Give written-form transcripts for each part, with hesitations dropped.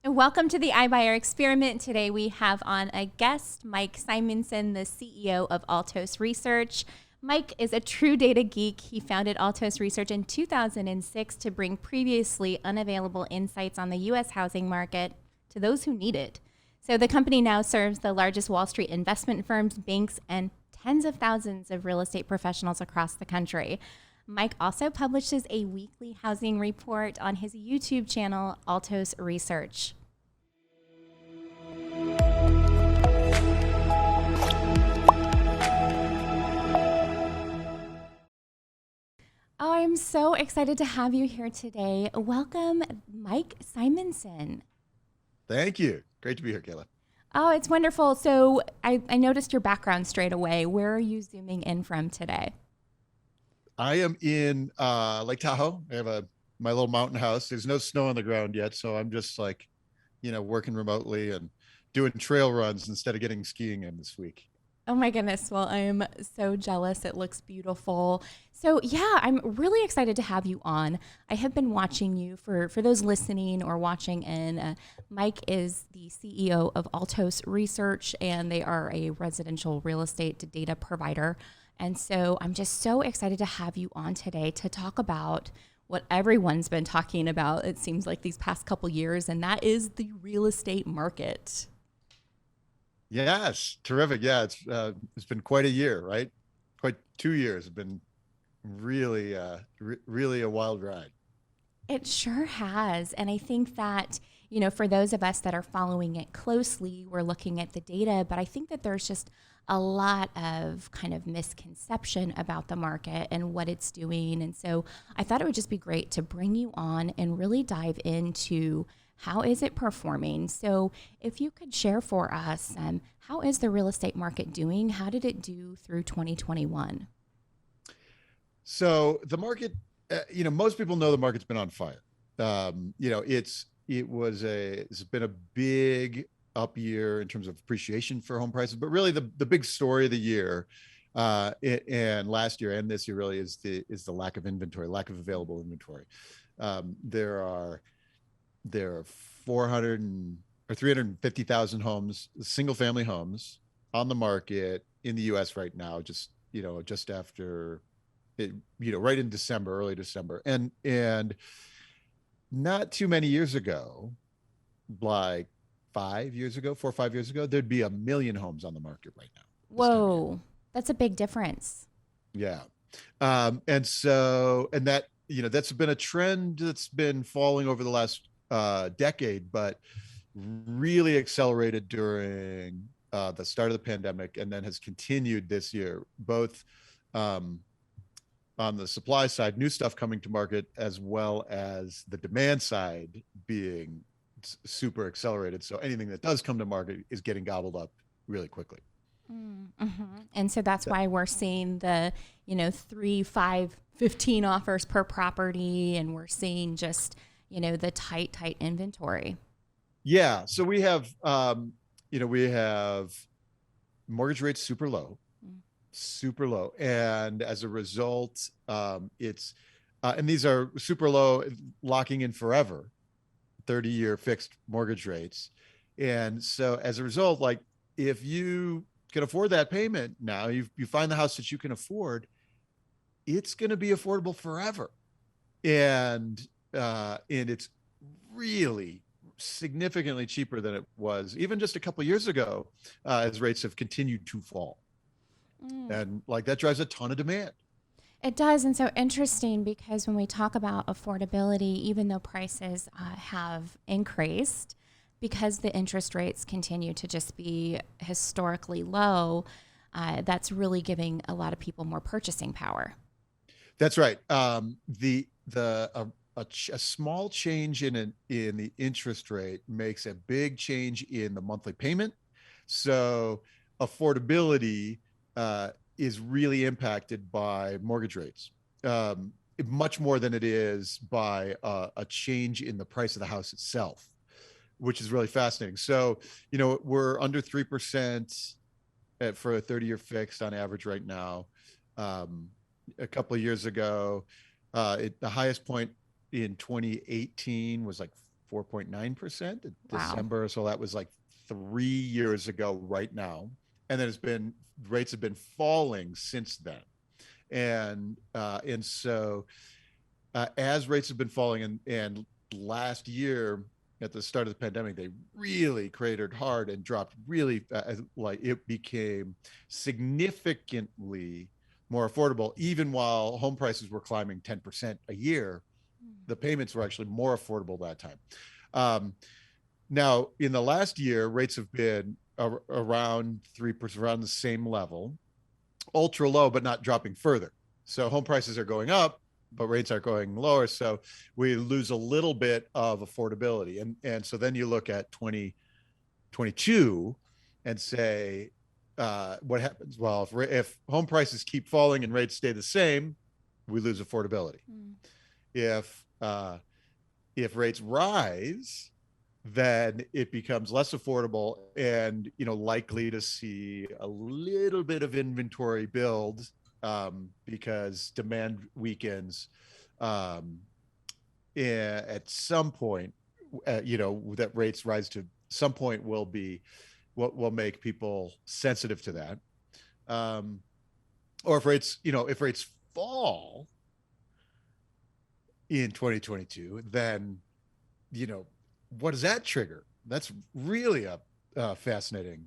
Welcome to the iBuyer Experiment. Today we have on a guest, Mike Simonsen, the CEO of Altos Research. Mike is a true data geek. He founded Altos Research in 2006 to bring previously unavailable insights on the U.S. housing market to those who need it. So the company now serves the largest Wall Street investment firms, banks, and tens of thousands of real estate professionals across the country. Mike also publishes a weekly housing report on his YouTube channel, Altos Research. Oh, I'm so excited to have you here today. Welcome, Mike Simonsen. Thank you. Great to be here, Kayla. Oh, it's wonderful. So I noticed your background straight away. Where are you zooming in from today? I am in Lake Tahoe. I have my little mountain house. There's no snow on the ground yet, so I'm just working remotely and doing trail runs instead of getting skiing in this week. Oh my goodness. Well, I'm so jealous. It looks beautiful. So yeah, I'm really excited to have you on. I have been watching you for those listening or watching in. Mike is the CEO of Altos Research, and they are a residential real estate data provider. And so I'm just so excited to have you on today to talk about what everyone's been talking about, it seems like these past couple years, and that is the real estate market. Yes, terrific. Yeah, it's been quite a year, right? Quite 2 years. It's been really a wild ride. It sure has. And I think that, for those of us that are following it closely, we're looking at the data, but I think that there's just a lot of kind of misconception about the market and what it's doing. And so I thought it would just be great to bring you on and really dive into how is it performing. So if you could share for us, how is the real estate market doing? How did it do through 2021? So the market, most people know the market's been on fire. It's been a big up year in terms of appreciation for home prices, but really the big story of the year, and last year and this year really is the lack of inventory, lack of available inventory. There are 350,000 homes, single family homes on the market in the U.S. right now, just after it, right in December, early December. And not too many years ago, like 4 or 5 years ago, there'd be 1 million homes on the market right now. Whoa, that's a big difference. Yeah. And that's been a trend that's been falling over the last decade, but really accelerated during the start of the pandemic, and then has continued this year, both on the supply side, new stuff coming to market, as well as the demand side being super accelerated. So anything that does come to market is getting gobbled up really quickly. Mm-hmm. And so that's why we're seeing the, 3, 5, 15 offers per property. And we're seeing just, the tight inventory. Yeah. So we have mortgage rates super low. And as a result, and these are super low, locking in forever, 30-year fixed mortgage rates. And so as a result, like if you can afford that payment now, you find the house that you can afford, it's going to be affordable forever. And it's really significantly cheaper than it was even just a couple of years ago, as rates have continued to fall. And like that drives a ton of demand. It does. And so interesting because when we talk about affordability, even though prices have increased, because the interest rates continue to just be historically low, that's really giving a lot of people more purchasing power. That's right. A small change in the interest rate makes a big change in the monthly payment. So affordability is really impacted by mortgage rates, much more than it is by a change in the price of the house itself, which is really fascinating. So, we're under 3% for a 30-year fixed on average right now. A couple of years ago, the highest point in 2018 was like 4.9% in Wow. December. So that was like 3 years ago right now. And then rates have been falling since then. And so as rates have been falling, and last year at the start of the pandemic, they really cratered hard and dropped really, like it became significantly more affordable. Even while home prices were climbing 10% a year, the payments were actually more affordable that time. Now, in the last year, rates have been around 3%, around the same level, ultra low, but not dropping further. So home prices are going up, but rates are going lower. So we lose a little bit of affordability. And so then you look at 2022 and say, what happens? Well, if home prices keep falling and rates stay the same, we lose affordability. If rates rise, then it becomes less affordable and, likely to see a little bit of inventory build, because demand weakens, at some point, that rates rise to some point will be what will make people sensitive to that. Or if rates fall in 2022, then, what does that trigger? That's really a fascinating,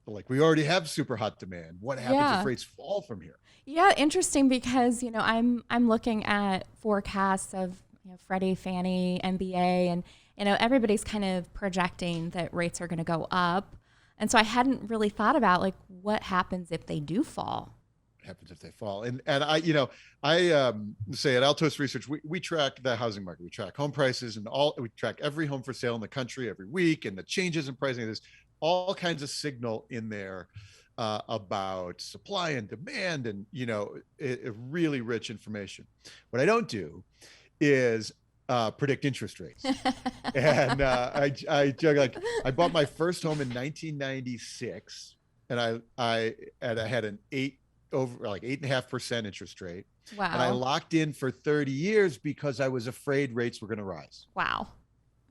like we already have super hot demand. What happens if rates fall from here? Yeah, interesting, because I'm looking at forecasts of Freddie, Fannie, MBA, and everybody's kind of projecting that rates are going to go up, and so I hadn't really thought about like what happens if they do fall. Happens if they fall. And I say at Altos Research, we track the housing market. We track home prices and we track every home for sale in the country every week, and the changes in pricing. There's all kinds of signal in there about supply and demand, and really rich information. What I don't do is predict interest rates. And I joke, like I bought my first home in 1996, and I had an 8.5% interest rate. Wow. And I locked in for 30 years because I was afraid rates were going to rise. Wow.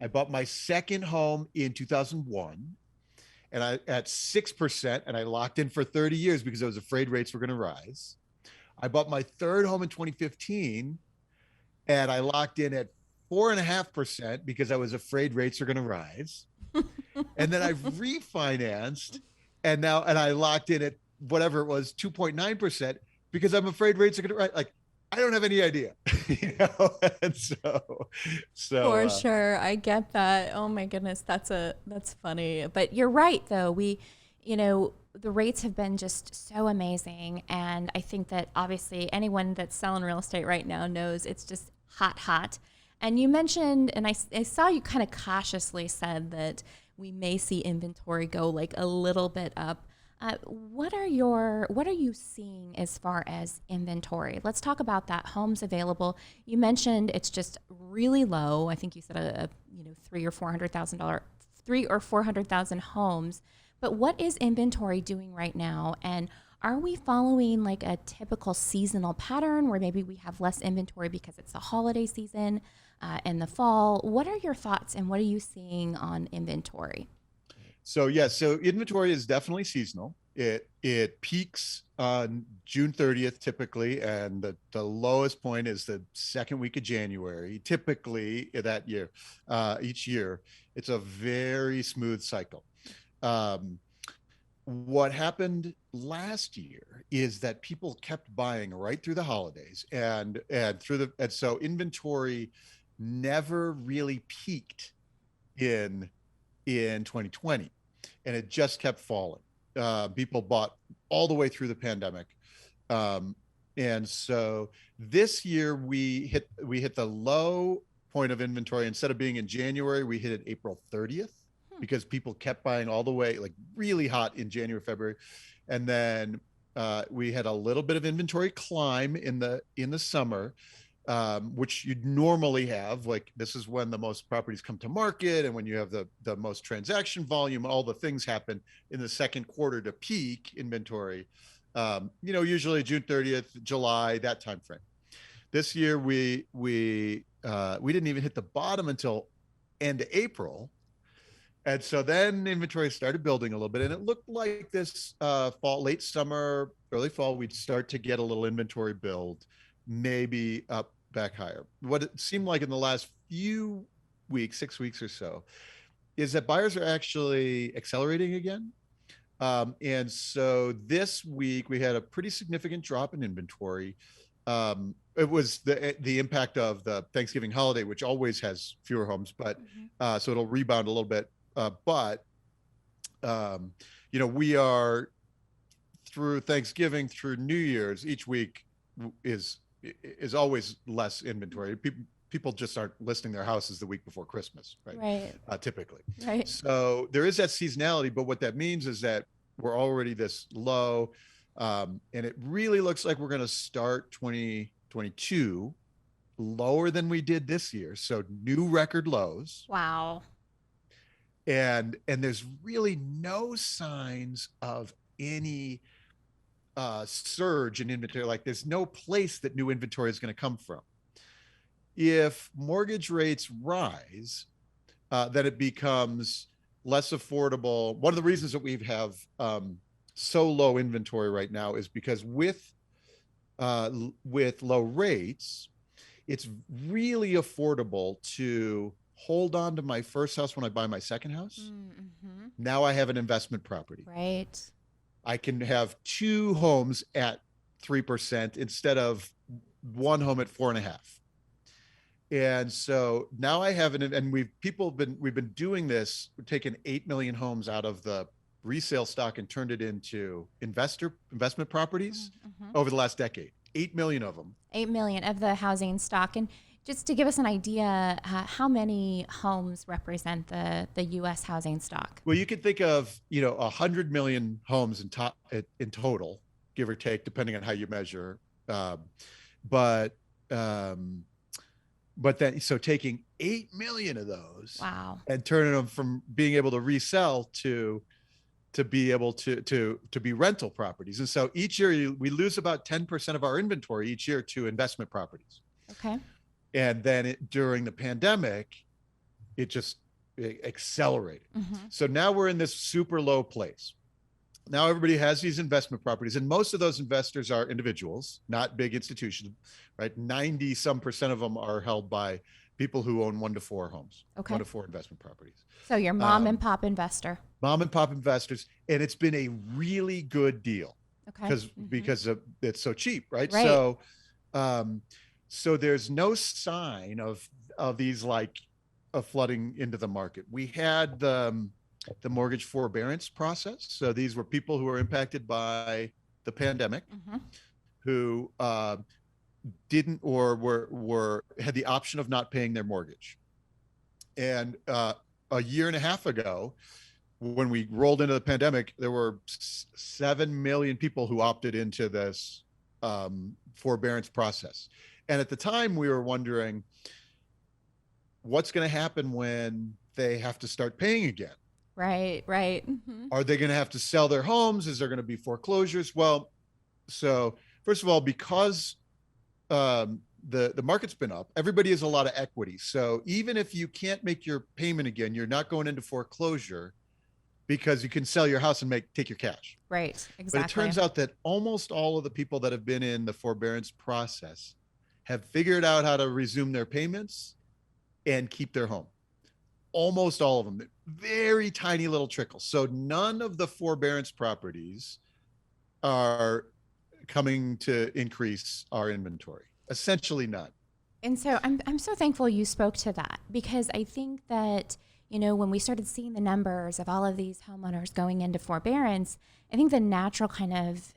I bought my second home in 2001, and I at 6%, and I locked in for 30 years because I was afraid rates were going to rise. I bought my third home in 2015, and I locked in at 4.5% because I was afraid rates are going to rise. And then I've refinanced, and I locked in at whatever it was, 2.9%, because I'm afraid rates are going to rise. Like, I don't have any idea, and so for sure. I get that. Oh my goodness. That's funny, but you're right though. The rates have been just so amazing. And I think that obviously anyone that's selling real estate right now knows it's just hot. And you mentioned, and I saw you kind of cautiously said that we may see inventory go like a little bit up. What are you seeing as far as inventory? Let's talk about that. Homes available. You mentioned it's just really low. I think you said $300,000 or 400,000 homes. But what is inventory doing right now? And are we following like a typical seasonal pattern where maybe we have less inventory because it's the holiday season in the fall? What are your thoughts, and what are you seeing on inventory? So inventory is definitely seasonal. It peaks on June 30th typically, and the lowest point is the second week of January. Typically that year, each year, it's a very smooth cycle. What happened last year is that people kept buying right through the holidays, and so inventory never really peaked in 2020, and it just kept falling. People bought all the way through the pandemic, and so this year we hit the low point of inventory. Instead of being in January, we hit it April 30th, because people kept buying all the way, like really hot in January, February, and then we had a little bit of inventory climb in the summer. Which you'd normally have. Like, this is when the most properties come to market, and when you have the most transaction volume, all the things happen in the second quarter to peak inventory. Usually June 30th, July, that time frame. This year we didn't even hit the bottom until end of April. And so then inventory started building a little bit, and it looked like this fall, late summer, early fall, we'd start to get a little inventory build, maybe up back higher. What it seemed like in the last few weeks, 6 weeks or so, is that buyers are actually accelerating again. And so this week we had a pretty significant drop in inventory. It was the impact of the Thanksgiving holiday, which always has fewer homes, but so it'll rebound a little bit. But we are through Thanksgiving through New Year's, each week is always less inventory. People just aren't listing their houses the week before Christmas, right? Right. Typically. Right. So there is that seasonality, but what that means is that we're already this low, and it really looks like we're going to start 2022 lower than we did this year. So new record lows. Wow. And there's really no signs of any surge in inventory. Like there's no place that new inventory is going to come from. If mortgage rates rise, then it becomes less affordable. One of the reasons that we have so low inventory right now is because with low rates, it's really affordable to hold on to my first house when I buy my second house. Mm-hmm. Now I have an investment property. Right. I can have 2 homes at 3% instead of 1 home at 4.5%. And so now I have and we've been doing this. We've taken 8 million homes out of the resale stock and turned it into investment properties over the last decade. 8 million of them. 8 million of the housing stock. And just to give us an idea, how many homes represent the U.S. housing stock? Well, you could think of 100 million homes in total, give or take, depending on how you measure. But then, so taking 8 million of those, wow, and turning them from being able to resell to be able to be rental properties. And so each year we lose about 10% of our inventory each year to investment properties. Okay. And then during the pandemic, it accelerated. So now we're in this super low place. Now everybody has these investment properties, and most of those investors are individuals, not big institutions, right? 90% of them are held by people who own 1 to 4 homes, 1 to 4 investment properties. So your mom and pop investor. Mom and pop investors. And it's been a really good deal. Okay. Because it's so cheap, right? Right. So there's no sign of these of flooding into the market. We had the mortgage forbearance process. So these were people who were impacted by the pandemic, who didn't or had the option of not paying their mortgage. And a year and a half ago, when we rolled into the pandemic, there were 7 million people who opted into this forbearance process. And at the time, we were wondering, what's going to happen when they have to start paying again? Right. Are they going to have to sell their homes? Is there going to be foreclosures? Well, so first of all, because the market's been up, everybody has a lot of equity. So even if you can't make your payment again, you're not going into foreclosure because you can sell your house and take your cash. Right, exactly. But it turns out that almost all of the people that have been in the forbearance process have figured out how to resume their payments and keep their home. Almost all of them, very tiny little trickles. So none of the forbearance properties are coming to increase our inventory. Essentially none. And so I'm so thankful you spoke to that, because I think that, when we started seeing the numbers of all of these homeowners going into forbearance, I think the natural kind of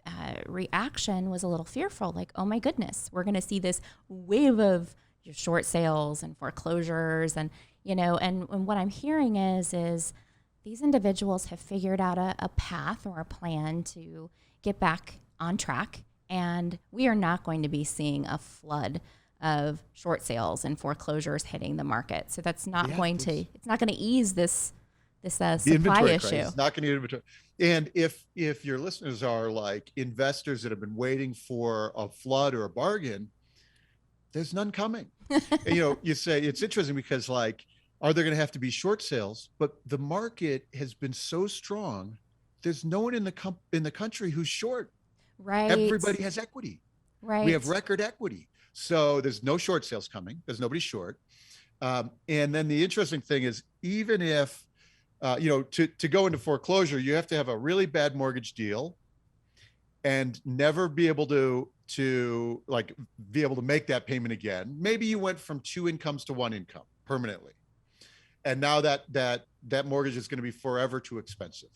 reaction was a little fearful, like, oh my goodness, we're going to see this wave of short sales and foreclosures. And, and what I'm hearing is these individuals have figured out a path or a plan to get back on track. And we are not going to be seeing a flood of short sales and foreclosures hitting the market. So that's not it's not going to ease this supply issue. It's not going to inventory. And if your listeners are like investors that have been waiting for a flood or a bargain, there's none coming. You say it's interesting because Are there going to have to be short sales? But the market has been so strong. There's no one in the country who's short. Right. Everybody has equity. We have Right. record equity. So there's no short sales coming. There's nobody short. And then the interesting thing is, even if, to go into foreclosure, you have to have a really bad mortgage deal and never be able to like be able to make that payment again. Maybe you went from two incomes to one income permanently, and now that mortgage is going to be forever too expensive.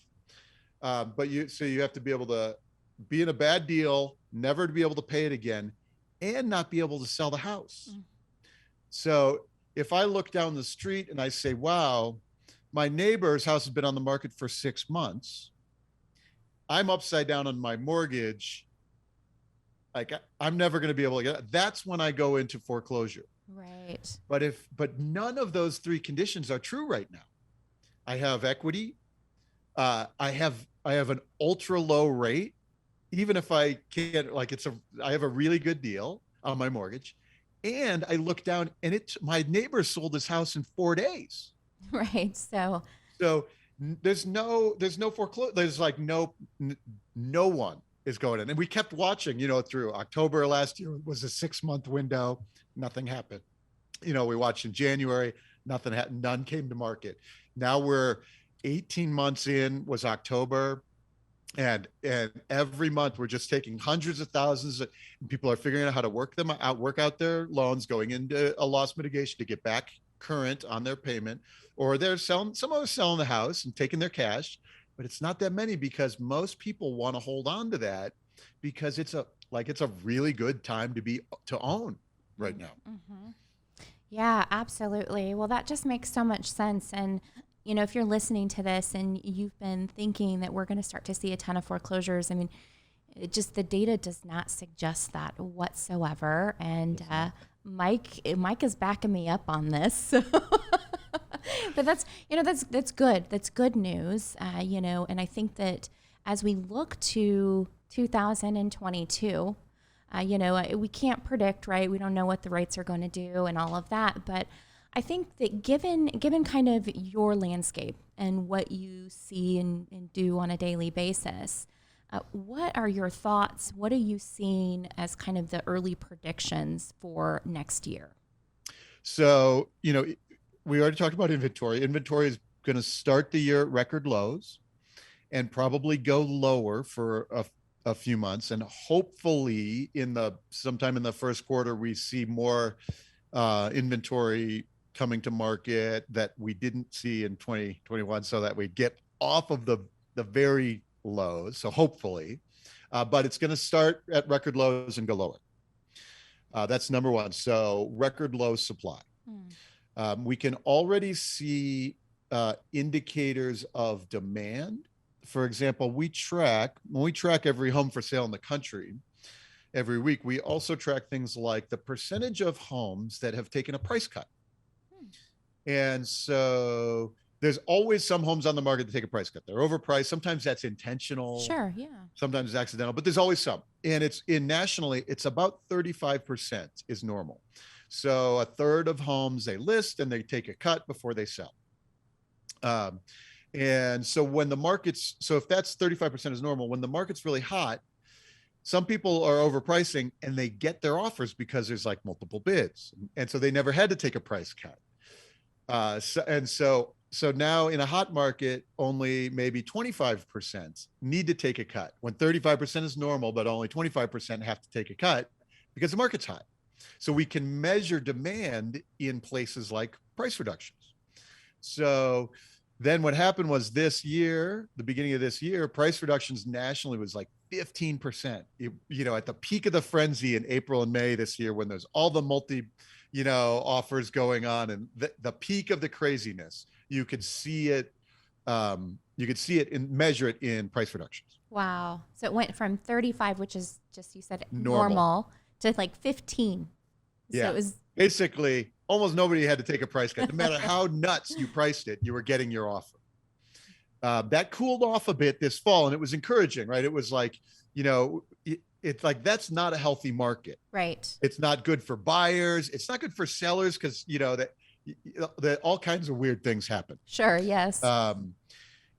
But you have to be able to be in a bad deal, never to be able to pay it again, and not be able to sell the house. So if I look down the street and I say, wow, my neighbor's house has been on the market for 6 months, I'm upside down on my mortgage. Like, I'm never going to be able to get it. That's when I go into foreclosure. Right. But none of those three conditions are true right now. I have equity. I have an ultra low rate. Even if I can't, like, I have a really good deal on my mortgage. And I look down and my neighbor sold his house in 4 days. Right. So there's no foreclosure. There's like no one is going in. And we kept watching, through October last year was a 6-month window. Nothing happened. We watched in January, nothing happened. None came to market. Now we're 18 months in, was October. And every month we're just taking hundreds of thousands and people are figuring out how to work out their loans, going into a loss mitigation to get back current on their payment, or some are selling the house and taking their cash, but it's not that many because most people want to hold on to that because it's a really good time to own right now. Mm-hmm. Yeah, absolutely. Well, that just makes so much sense. And if you're listening to this and you've been thinking that we're going to start to see a ton of foreclosures, I mean, the data does not suggest that whatsoever. And Mike is backing me up on this. But that's good. That's good news. And I think that as we look to 2022, we can't predict, right? We don't know what the rates are going to do and all of that. But I think that given kind of your landscape and what you see and do on a daily basis, what are your thoughts? What are you seeing as kind of the early predictions for next year? So, we already talked about inventory. Inventory is going to start the year at record lows and probably go lower for a few months. And hopefully sometime in the first quarter, we see more inventory coming to market that we didn't see in 2021, so that we get off of the very lows. So hopefully, but it's going to start at record lows and go lower. That's number one. So record low supply. We can already see indicators of demand. For example, when we track every home for sale in the country every week, we also track things like the percentage of homes that have taken a price cut. And so there's always some homes on the market that take a price cut. They're overpriced. Sometimes that's intentional. Sure, yeah. Sometimes it's accidental, but there's always some. And nationally, it's about 35% is normal. So a third of homes they list and they take a cut before they sell. And so if that's 35% is normal, when the market's really hot, some people are overpricing and they get their offers because there's like multiple bids. And so they never had to take a price cut. So now in a hot market, only maybe 25% need to take a cut when 35% is normal, but only 25% have to take a cut because the market's hot. So we can measure demand in places like price reductions. So then what happened was the beginning of this year, price reductions nationally was like 15%, at the peak of the frenzy in April and May this year, when there's all the offers going on and the peak of the craziness, you could see it. You could see it and measure it in price reductions. Wow. So it went from 35, which is just, you said normal to like 15. Yeah. So it was basically almost nobody had to take a price cut. No matter how nuts you priced it, you were getting your offer. That cooled off a bit this fall, and it was encouraging, right? It was like, it's like, that's not a healthy market. Right. It's not good for buyers. It's not good for sellers because, that all kinds of weird things happen. Sure. Yes.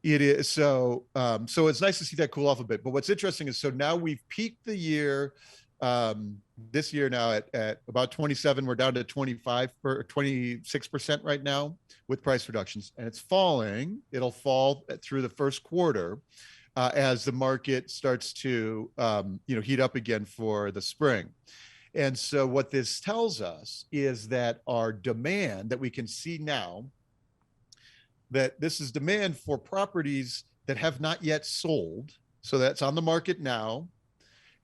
It is so it's nice to see that cool off a bit. But what's interesting is, so now we've peaked the year, this year now at about 27. We're down to 25 or 26% right now with price reductions, and it's falling. It'll fall through the first quarter as the market starts to heat up again for the spring. And so what this tells us is that our demand that we can see now, that this is demand for properties that have not yet sold. So that's on the market now.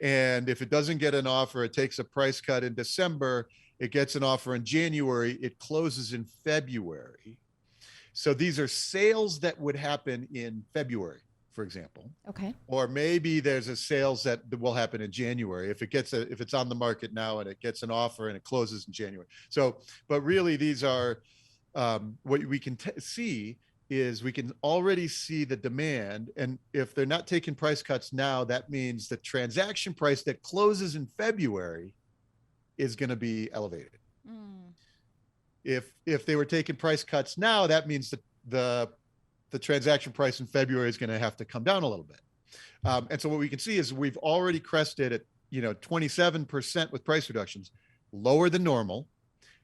And if it doesn't get an offer, it takes a price cut in December, it gets an offer in January, it closes in February. So these are sales that would happen in February, for example. Okay. Or maybe there's a sales that will happen in January if it's on the market now and it gets an offer and it closes in January. So, but really these are, what we can see is we can already see the demand. And if they're not taking price cuts now, that means the transaction price that closes in February is going to be elevated. If they were taking price cuts now, that means that the transaction price in February is going to have to come down a little bit. And so what we can see is we've already crested at 27% with price reductions, lower than normal.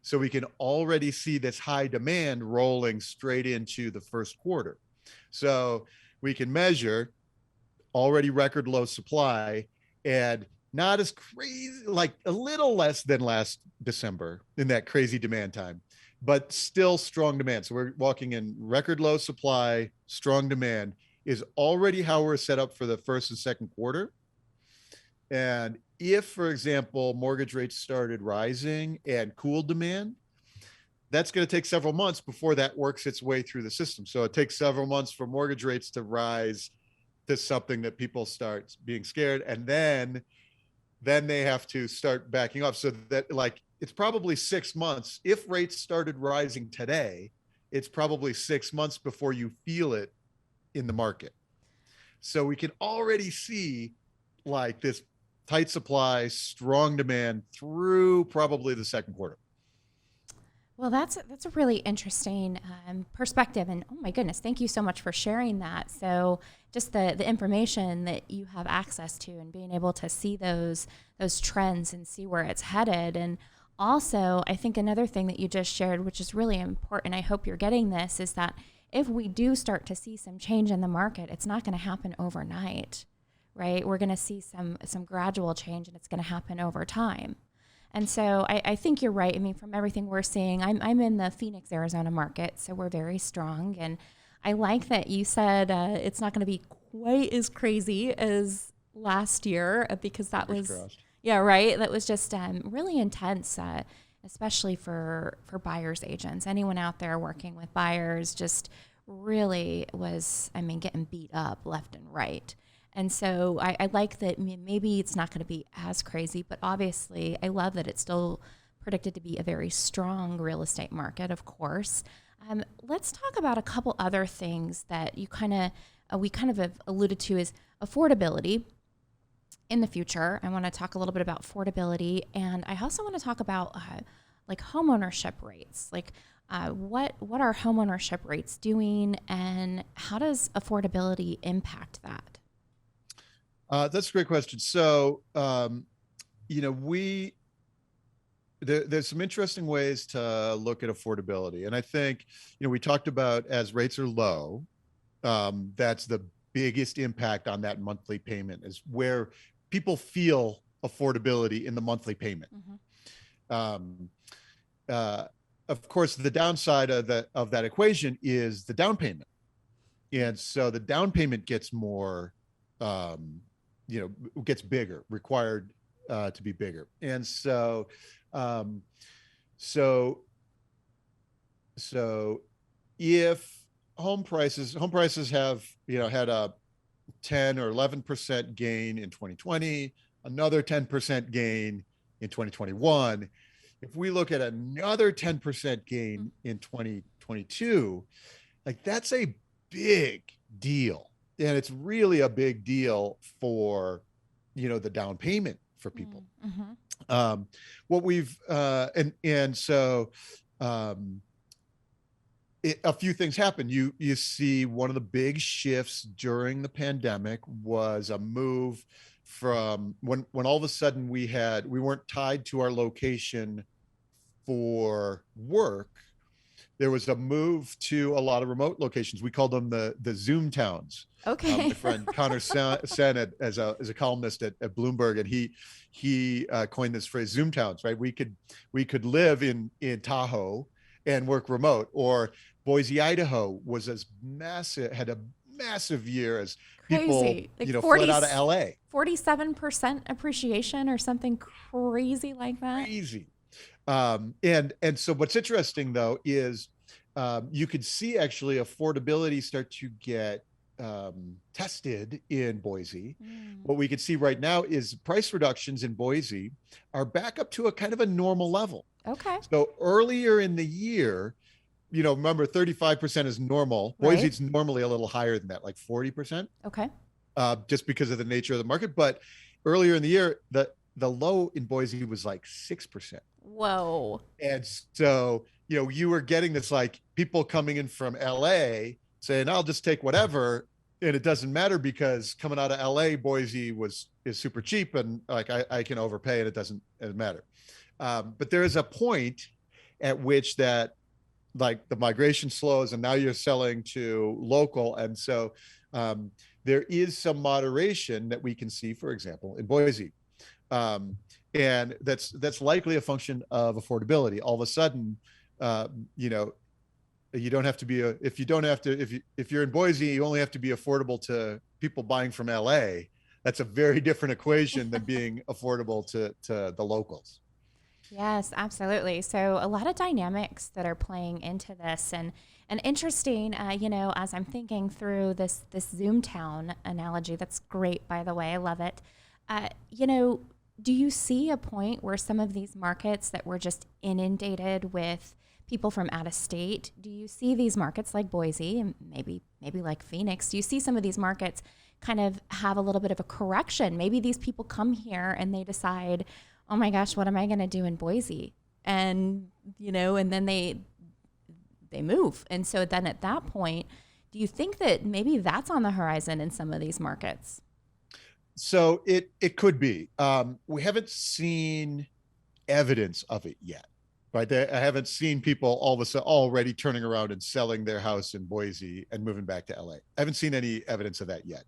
So we can already see this high demand rolling straight into the first quarter. So we can measure already record low supply and not as crazy, like a little less than last December in that crazy demand time, but still strong demand. So we're walking in record low supply, strong demand is already how we're set up for the first and second quarter. And if, for example, mortgage rates started rising and cooled demand, that's going to take several months before that works its way through the system. So it takes several months for mortgage rates to rise to something that people start being scared. And then they have to start backing off. So that, like, it's probably 6 months. If rates started rising today, it's probably 6 months before you feel it in the market. So we can already see like this tight supply, strong demand through probably the second quarter. Well, that's a really interesting perspective, and oh my goodness, thank you so much for sharing that. So, just the information that you have access to, and being able to see those trends and see where it's headed, and also, I think another thing that you just shared, which is really important, I hope you're getting this, is that if we do start to see some change in the market, it's not going to happen overnight, right? We're going to see some gradual change, and it's going to happen over time. And so I think you're right. I mean, from everything we're seeing, I'm in the Phoenix, Arizona market, so we're very strong. And I like that you said it's not going to be quite as crazy as last year because that was, yeah, right. That was just really intense, especially for buyers agents. Anyone out there working with buyers just really was, I mean, getting beat up left and right. And so I like that maybe it's not going to be as crazy, but obviously I love that it's still predicted to be a very strong real estate market, of course. Let's talk about a couple other things that we kind of have alluded to is affordability in the future. I want to talk a little bit about affordability, and I also want to talk about like homeownership rates. Like what are homeownership rates doing, and how does affordability impact that? That's a great question. So, there's some interesting ways to look at affordability. And I think, we talked about as rates are low, that's the biggest impact on that monthly payment is where people feel affordability in the monthly payment. Of course, the downside of that equation is the down payment. And so the down payment gets more, gets bigger, required to be bigger. And so if home prices have, had a 10 or 11% gain in 2020, another 10% gain in 2021, if we look at another 10% gain in 2022, like that's a big deal. And it's really a big deal for, the down payment for people. What we've, so a few things happen. You see one of the big shifts during the pandemic was a move from when all of a sudden we weren't tied to our location for work. There was a move to a lot of remote locations. We called them the Zoom towns. Okay. My friend Connor Sen, as a columnist at Bloomberg, and he coined this phrase, Zoom towns. Right? We could live in Tahoe and work remote, or Boise, Idaho had a massive year as people, Crazy. Like fled out of LA. 47% appreciation or something crazy like that. Crazy. And so what's interesting though is you could see actually affordability start to get tested in Boise. What we could see right now is price reductions in Boise are back up to a kind of a normal level. Okay. So earlier in the year, remember 35% is normal. Right. Boise, it's normally a little higher than that, like 40%. Okay. Just because of the nature of the market. But earlier in the year, the low in Boise was like 6%. Whoa. And so, you were getting this, like, people coming in from LA saying, I'll just take whatever. And it doesn't matter because coming out of LA, Boise is super cheap. And like, I can overpay and it doesn't matter. But there is a point at which that, like, the migration slows and now you're selling to local. And so there is some moderation that we can see, for example, in Boise. And that's likely a function of affordability. All of a sudden, you don't have to be if you're in Boise, you only have to be affordable to people buying from LA. That's a very different equation than being affordable to the locals. Yes, absolutely. So a lot of dynamics that are playing into this, and interesting, as I'm thinking through this Zoom town analogy, that's great, by the way, I love it. Do you see a point where some of these markets that were just inundated with people from out of state, do you see these markets like Boise and maybe like Phoenix, do you see some of these markets kind of have a little bit of a correction? Maybe these people come here and they decide, oh my gosh, what am I going to do in Boise? And, and then they move. And so then at that point, do you think that maybe that's on the horizon in some of these markets? So it could be. We haven't seen evidence of it yet, right? I haven't seen people all of a sudden already turning around and selling their house in Boise and moving back to LA. I haven't seen any evidence of that yet.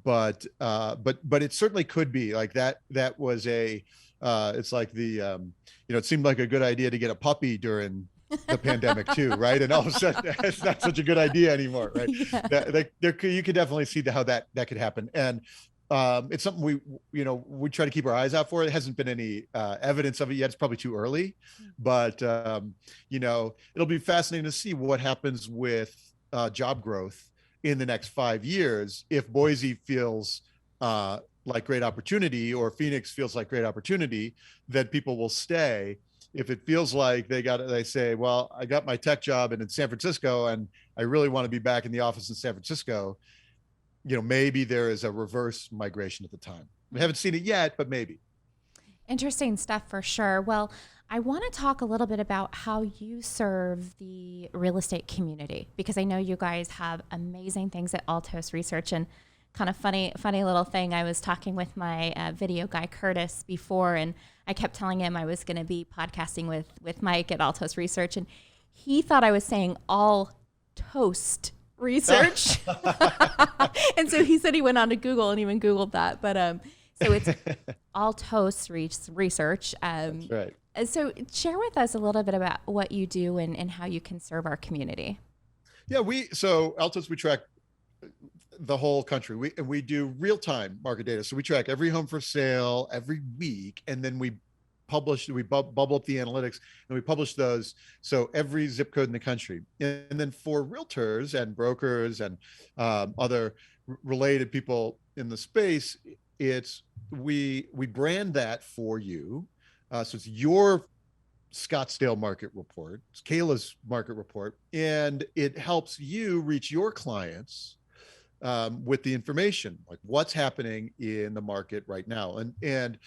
But it certainly could be like that. That was it's like it seemed like a good idea to get a puppy during the pandemic too, right? And all of a sudden it's not such a good idea anymore, right? Yeah. You could definitely see how that could happen. And it's something we try to keep our eyes out for. It hasn't been any evidence of it yet. It's probably too early, but it'll be fascinating to see what happens with job growth in the next 5 years. If Boise feels like great opportunity, or Phoenix feels like great opportunity, then people will stay. If it feels like they say, well, I got my tech job in San Francisco and I really want to be back in the office in San Francisco, maybe there is a reverse migration at the time. We haven't seen it yet, but maybe. Interesting stuff for sure. Well, I want to talk a little bit about how you serve the real estate community, because I know you guys have amazing things at Altos Research. And kind of funny little thing, I was talking with my video guy, Curtis, before, and I kept telling him I was going to be podcasting with Mike at Altos Research, and he thought I was saying all toast research. And so he said he went on to Google and even Googled that. But so it's Altos Research. That's right. So share with us a little bit about what you do and how you can serve our community. Yeah, so Altos, we track the whole country. We do real-time market data. So we track every home for sale every week, and then we bubble up the analytics and we publish those. So every zip code in the country. And then for realtors and brokers and other related people in the space, we brand that for you. So it's your Scottsdale market report, it's Kayla's market report, and it helps you reach your clients with the information, like what's happening in the market right now. And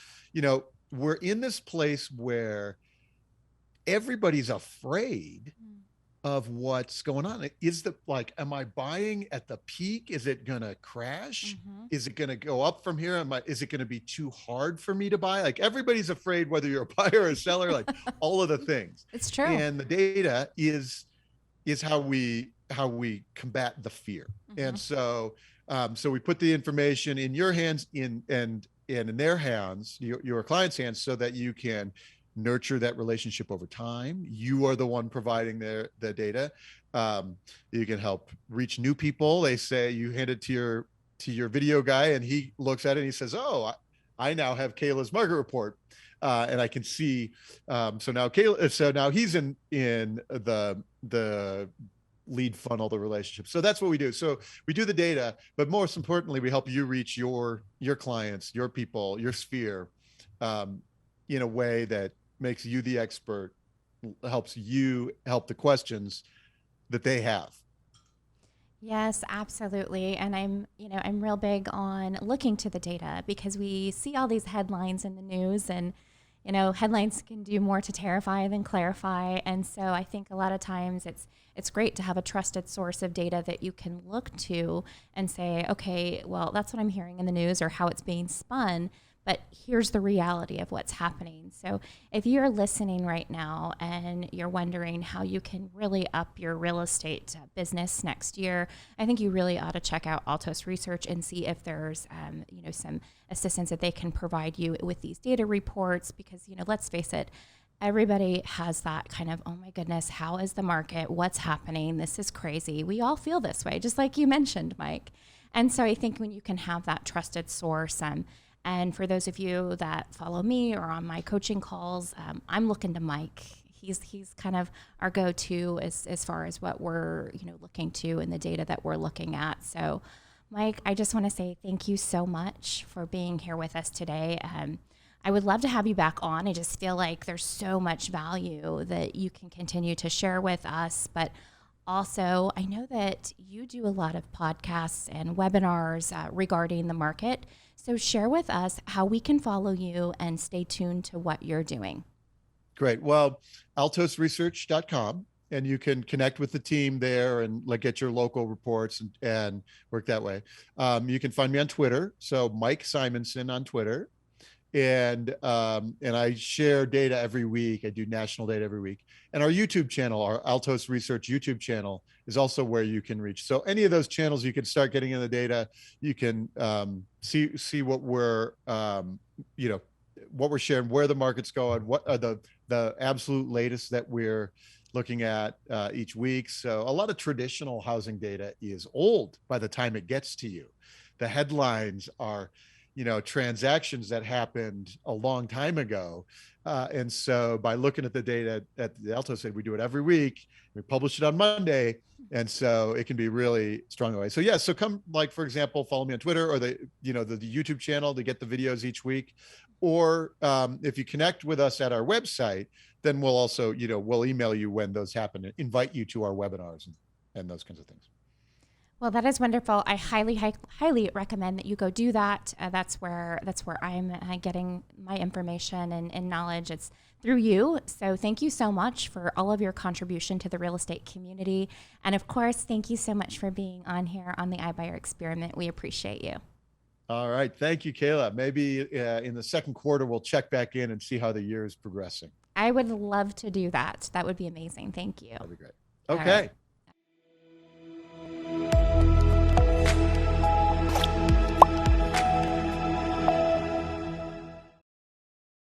we're in this place where everybody's afraid of what's going on. Is the like, am I buying at the peak? Is it going to crash? Mm-hmm. Is it going to go up from here? Is it going to be too hard for me to buy? Like, everybody's afraid, whether you're a buyer or a seller, like all of the things. It's true. And the data is how we combat the fear. Mm-hmm. And so so we put the information in your hands, and in their hands, your client's hands, so that you can nurture that relationship over time. You are the one providing the data. You can help reach new people. They say you hand it to your video guy, and he looks at it and he says, "Oh, I now have Kayla's market report." And I can see, so now he's in the lead funnel, the relationship. So that's what we do. So we do the data, but most importantly, we help you reach your clients, your people, your sphere, in a way that makes you the expert, helps you help the questions that they have. Yes, absolutely. And I'm real big on looking to the data, because we see all these headlines in the news, and headlines can do more to terrify than clarify. And so I think a lot of times it's great to have a trusted source of data that you can look to and say, okay, well, that's what I'm hearing in the news or how it's being spun, but here's the reality of what's happening. So if you're listening right now and you're wondering how you can really up your real estate business next year, I think you really ought to check out Altos Research and see if there's some assistance that they can provide you with these data reports, because let's face it, everybody has that kind of, oh my goodness, how is the market? What's happening? This is crazy. We all feel this way, just like you mentioned, Mike. And so I think when you can have that trusted source, and for those of you that follow me or on my coaching calls, I'm looking to Mike. He's kind of our go-to as far as what we're looking to in the data that we're looking at. So, Mike, I just want to say thank you so much for being here with us today. I would love to have you back on. I just feel like there's so much value that you can continue to share with us, but also, I know that you do a lot of podcasts and webinars regarding the market. So share with us how we can follow you and stay tuned to what you're doing. Great. Well, altosresearch.com, and you can connect with the team there and get your local reports and work that way. You can find me on Twitter. So Mike Simonsen on Twitter. And I share data every week. I do national data every week. And our YouTube channel, our Altos Research YouTube channel, is also where you can reach. So any of those channels, you can start getting in the data. You can see what we're what we're sharing, where the market's going, what are the absolute latest that we're looking at each week. So a lot of traditional housing data is old by the time it gets to you. The headlines are transactions that happened a long time ago. And so by looking at the data at the Altos, we do it every week. We publish it on Monday. And so it can be really strong away. So yeah, so come, for example, follow me on Twitter or the YouTube channel to get the videos each week. Or if you connect with us at our website, then we'll also, we'll email you when those happen and invite you to our webinars and those kinds of things. Well, that is wonderful. I highly recommend that you go do that. That's where I'm getting my information and knowledge. It's through you. So thank you so much for all of your contribution to the real estate community. And of course, thank you so much for being on here on the iBuyer Experiment. We appreciate you. All right. Thank you, Kayla. Maybe in the second quarter, we'll check back in and see how the year is progressing. I would love to do that. That would be amazing. Thank you. That'd be great. Okay.